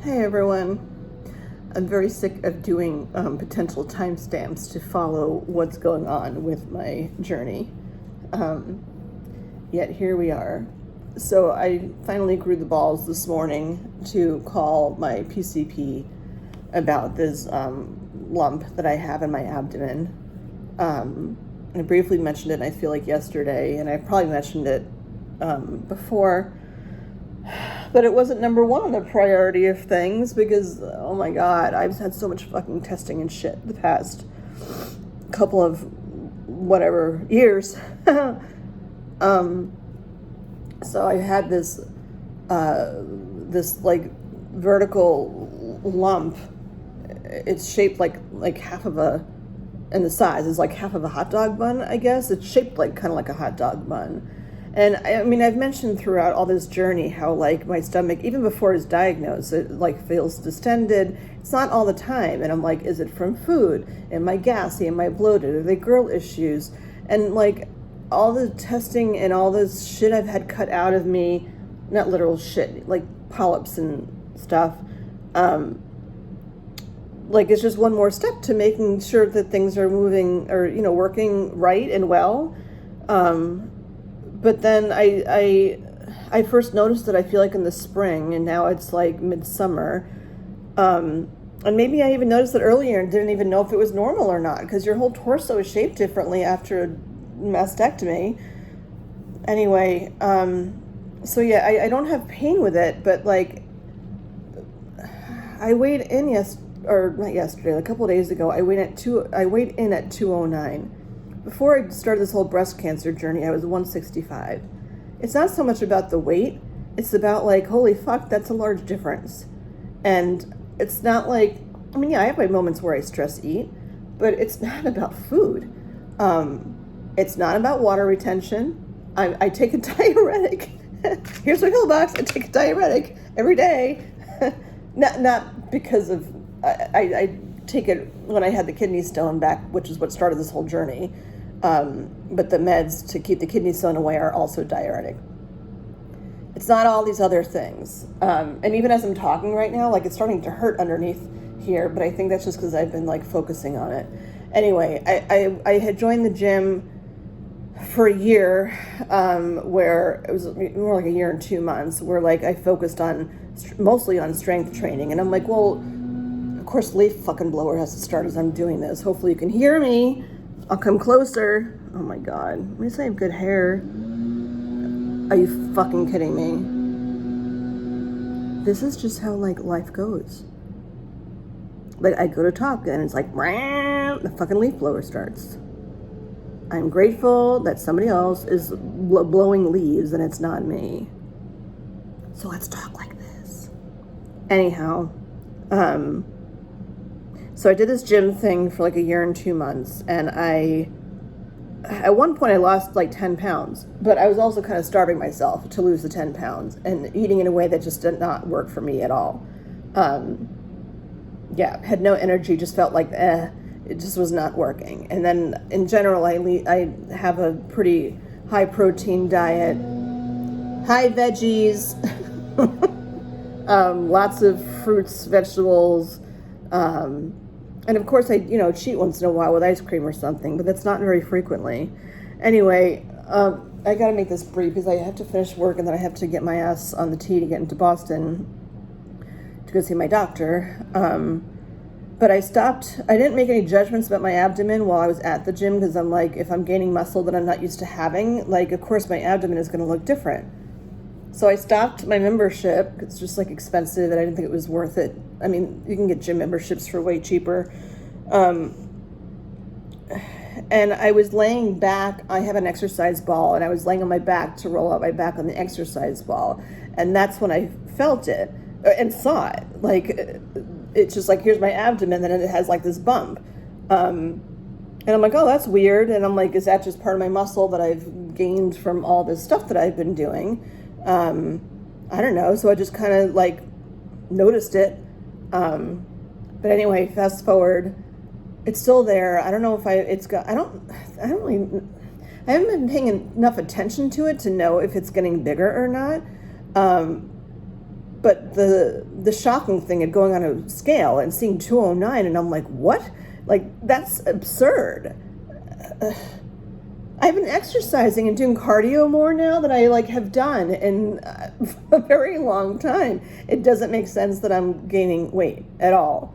Hey everyone. I'm very sick of doing potential timestamps to follow what's going on with my journey. Um, Yet here we are. So I finally grew the balls this morning to call my PCP about this lump that I have in my abdomen. I briefly mentioned it, and I feel like yesterday, and I probably mentioned it before. But it wasn't number one on the priority of things because, oh my God, I've had so much fucking testing and shit the past couple of whatever years. So I had this like vertical lump. It's shaped like half of a, and the size is like half of a hot dog bun, I guess. It's shaped like kind of like a hot dog bun. And I mean, I've mentioned throughout all this journey how like my stomach, even before it's diagnosed, it like feels distended. It's not all the time. And I'm like, is it from food? Am I gassy? Am I bloated? Are they girl issues? And like all the testing and all this shit I've had cut out of me, not literal shit, like polyps and stuff. Like it's just one more step to making sure that things are moving or, working right and well. But then I first noticed that I feel like in the spring, and now it's like midsummer. And maybe I even noticed it earlier and didn't even know if it was normal or not, because your whole torso is shaped differently after a mastectomy. Anyway, so yeah, I don't have pain with it, but like I weighed in not yesterday, a couple of days ago. I weighed in at 209. Before I started this whole breast cancer journey, I was 165. It's not so much about the weight. It's about like, holy fuck, that's a large difference. And it's not like, I mean, yeah, I have my moments where I stress eat, but it's not about food. It's not about water retention. I take a diuretic. Here's my pillbox. I take a diuretic every day. not because of, I take it when I had the kidney stone back, which is what started this whole journey. But the meds to keep the kidney stone away are also diuretic. It's not all these other things. And even as I'm talking right now, like it's starting to hurt underneath here, but I think that's just because I've been like focusing on it. Anyway, I had joined the gym for a year, where it was more like a year and 2 months, where like I focused on mostly on strength training. And I'm like, well, of course, leaf fucking blower has to start as I'm doing this. Hopefully you can hear me. I'll come closer. Oh my God. At least I have good hair. Are you fucking kidding me? This is just how like life goes. Like I go to talk and it's like, the fucking leaf blower starts. I'm grateful that somebody else is blowing leaves and it's not me. So let's talk like this. Anyhow, so I did this gym thing for like a year and 2 months, and at one point I lost like 10 pounds, but I was also kind of starving myself to lose the 10 pounds and eating in a way that just did not work for me at all. Yeah, had no energy, just felt like, it just was not working. And then in general, I have a pretty high protein diet, high veggies, lots of fruits, vegetables, and of course, I cheat once in a while with ice cream or something, but that's not very frequently. Anyway, I got to make this brief because I have to finish work and then I have to get my ass on the T to get into Boston to go see my doctor. But I stopped. I didn't make any judgments about my abdomen while I was at the gym because I'm like, if I'm gaining muscle that I'm not used to having, like, of course, my abdomen is going to look different. So I stopped my membership. It's just like expensive and I didn't think it was worth it. I mean, you can get gym memberships for way cheaper. And I was laying back. I have an exercise ball and I was laying on my back to roll out my back on the exercise ball. And that's when I felt it and saw it. Like, it's just like, here's my abdomen and it has like this bump. And I'm like, oh, that's weird. And I'm like, is that just part of my muscle that I've gained from all this stuff that I've been doing? I don't know. So I just kind of like noticed it. But anyway, fast forward, it's still there. I don't know if I haven't been paying enough attention to it to know if it's getting bigger or not. But the shocking thing of going on a scale and seeing 209, and I'm like, what? Like, that's absurd. I've been exercising and doing cardio more now than I have done in a very long time. It doesn't make sense that I'm gaining weight at all.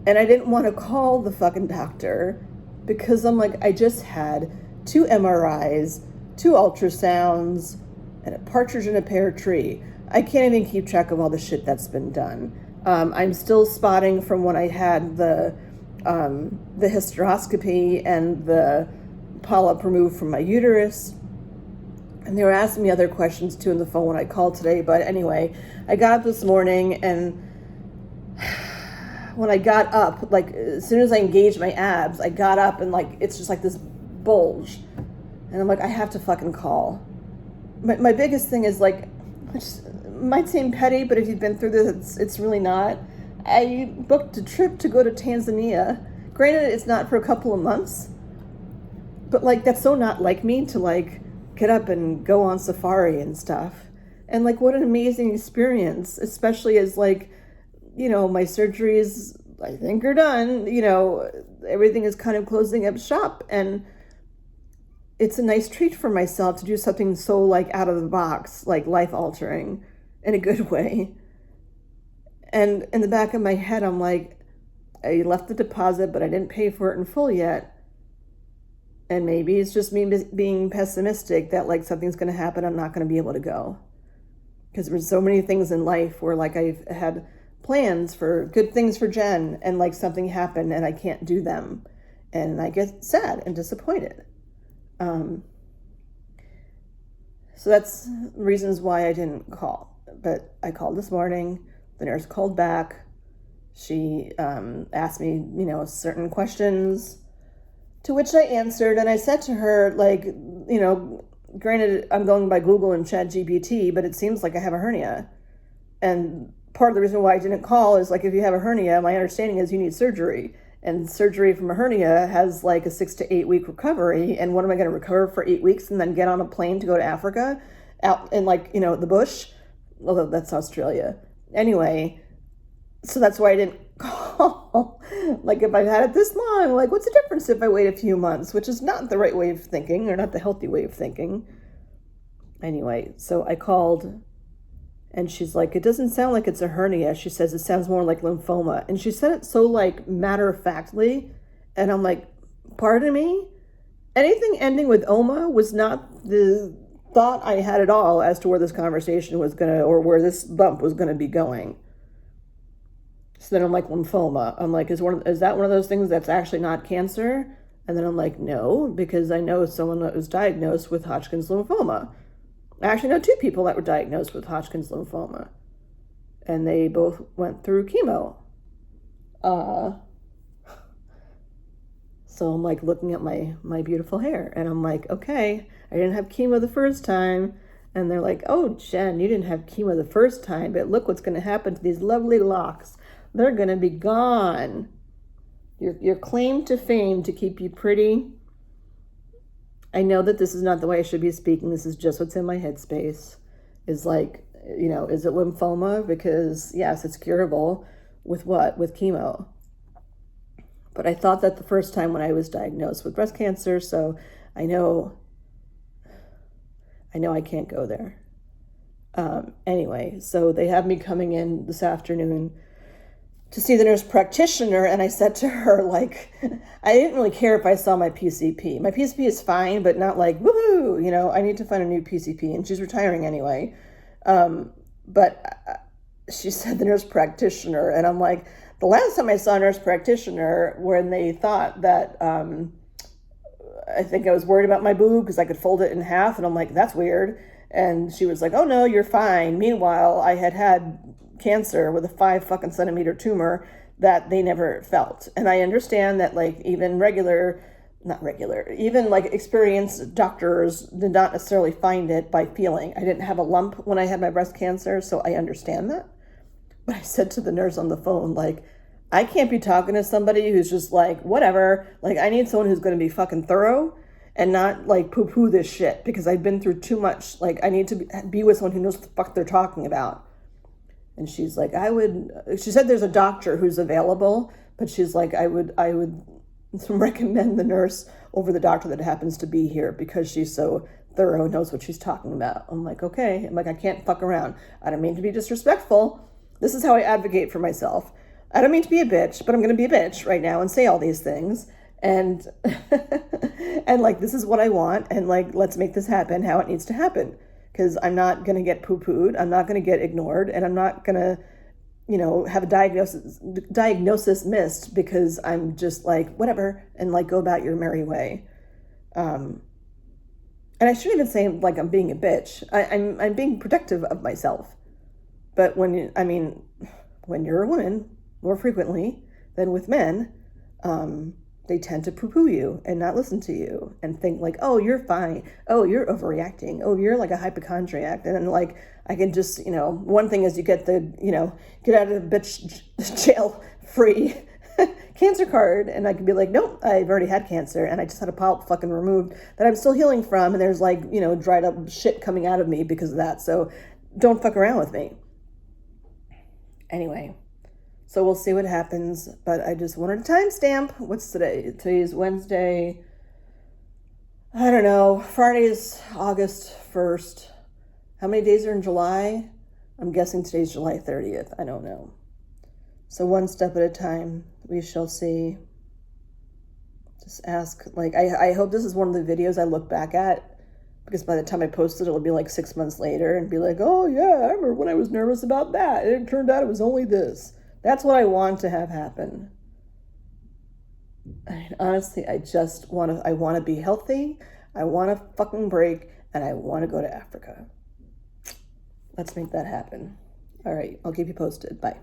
And I didn't want to call the fucking doctor because I'm like, I just had 2 MRIs, 2 ultrasounds, and a partridge in a pear tree. I can't even keep track of all the shit that's been done. I'm still spotting from when I had the hysteroscopy and the polyp removed from my uterus. And they were asking me other questions too on the phone when I called today. But anyway, I got up this morning, and when I got up, as soon as I engaged my abs, I got up and it's just this bulge. And I'm like, I have to fucking call. My biggest thing is might seem petty, but if you've been through this, it's really not. I booked a trip to go to Tanzania. Granted, it's not for a couple of months, but that's so not like me to get up and go on safari and stuff. And what an amazing experience, especially as my surgeries, I think, are done. Everything is kind of closing up shop, and it's a nice treat for myself to do something so out of the box, life altering in a good way. And in the back of my head, I'm like, I left the deposit, but I didn't pay for it in full yet. And maybe it's just me being pessimistic that something's going to happen. I'm not going to be able to go. Because there's so many things in life where I've had plans for good things for Jen, and something happened and I can't do them. And I get sad and disappointed. So that's reasons why I didn't call. But I called this morning. The nurse called back. She asked me, certain questions, to which I answered. And I said to her, granted, I'm going by Google and ChatGPT, but it seems like I have a hernia. And part of the reason why I didn't call is if you have a hernia, my understanding is you need surgery. And surgery from a hernia has a 6 to 8 week recovery. And what am I going to recover for 8 weeks and then get on a plane to go to Africa out in the bush? Although that's Australia. Anyway, so that's why I didn't call. If I've had it this long, what's the difference if I wait a few months, which is not the right way of thinking, or not the healthy way of thinking. Anyway, so I called, and she's like, it doesn't sound like it's a hernia. She says it sounds more like lymphoma. And she said it so matter-of-factly. And I'm like, pardon me? Anything ending with oma was not the thought I had at all as to where this conversation was or where this bump was gonna be going. So then I'm like, lymphoma. I'm like, is that one of those things that's actually not cancer? And then I'm like, no, because I know someone that was diagnosed with Hodgkin's lymphoma. I actually know 2 people that were diagnosed with Hodgkin's lymphoma, and they both went through chemo. So I'm looking at my beautiful hair, and I'm like, okay, I didn't have chemo the first time. And they're like, oh, Jen, you didn't have chemo the first time, but look what's going to happen to these lovely locks. They're going to be gone. Your claim to fame to keep you pretty. I know that this is not the way I should be speaking. This is just what's in my headspace. Is is it lymphoma? Because yes, it's curable. With what? With chemo. But I thought that the first time when I was diagnosed with breast cancer, so I know I can't go there. Anyway, so they have me coming in this afternoon to see the nurse practitioner, and I said to her, I didn't really care if I saw my PCP. My PCP is fine, but not woohoo, I need to find a new PCP, and she's retiring anyway. But she said the nurse practitioner, and I'm like, the last time I saw a nurse practitioner, when they thought that, I think I was worried about my boob because I could fold it in half, and I'm like, that's weird. And she was like, oh no, you're fine. Meanwhile, I had cancer with a 5 fucking centimeter tumor that they never felt. And I understand that even experienced doctors did not necessarily find it by feeling. I didn't have a lump when I had my breast cancer, so I understand that. But I said to the nurse on the phone, I can't be talking to somebody who's just whatever. I need someone who's going to be fucking thorough and not poo-poo this shit, because I've been through too much. I need to be with someone who knows what the fuck they're talking about. And she's like, she said there's a doctor who's available, but she's like, I would recommend the nurse over the doctor that happens to be here because she's so thorough, knows what she's talking about. I'm like, okay. I'm like, I can't fuck around. I don't mean to be disrespectful. This is how I advocate for myself. I don't mean to be a bitch, but I'm going to be a bitch right now and say all these things. And, and like, this is what I want. And like, let's make this happen how it needs to happen. Because I'm not going to get poo-pooed. I'm not going to get ignored. And I'm not going to, have a diagnosis missed because I'm just like, whatever, and like, go about your merry way. And I shouldn't even say like I'm being a bitch. I'm being protective of myself. But when you're a woman, more frequently than with men, they tend to poo-poo you and not listen to you and think like, oh, you're fine. Oh, you're overreacting. Oh, you're like a hypochondriac. And then like, I can just, one thing is you get the, get out of the bitch jail free cancer card. And I can be like, nope, I've already had cancer and I just had a polyp fucking removed that I'm still healing from. And there's like, dried up shit coming out of me because of that. So don't fuck around with me. Anyway. So we'll see what happens, but I just wanted a timestamp. What's today? Today's Wednesday. I don't know. Friday is August 1st. How many days are in July? I'm guessing today's July 30th. I don't know. So one step at a time. We shall see. Just ask, like, I hope this is one of the videos I look back at, because by the time I post it, it'll be like 6 months later and be like, oh yeah, I remember when I was nervous about that. And it turned out it was only this. That's what I want to have happen. Honestly, I want to be healthy. I want to fucking break, and I want to go to Africa. Let's make that happen. All right, I'll keep you posted. Bye.